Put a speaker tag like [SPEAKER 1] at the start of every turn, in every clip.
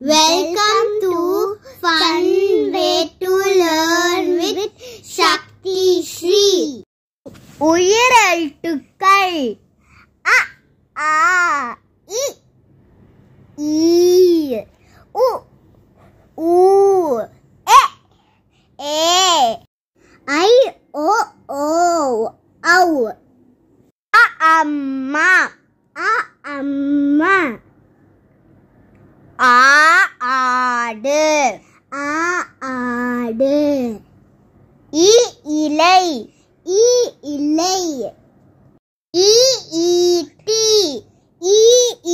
[SPEAKER 1] Welcome to Fun Way to Learn with Shakti Shri. உயிரெழுத்துக்கள் அ ஆ இ ஈ உ ஊ எ ஏ ஐ ஓ ஓ ஔ அ அம்மா ஆ ஆடு இ இலை ஈ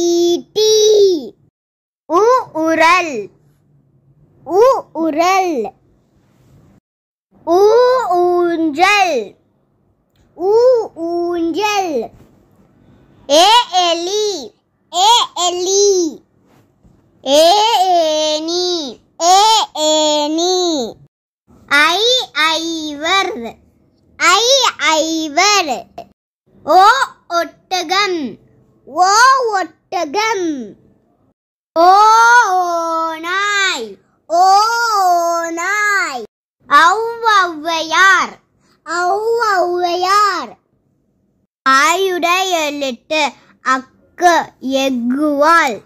[SPEAKER 1] ஈட்டி உ உரல் ஊ ஊஞ்சல் ஏ எலி ஏணி ஐவர் ஓ ஒட்டகம் ஓ நாய் ஔவையார் ஆயுடைய எழுத்து அக்கு எக்குவால்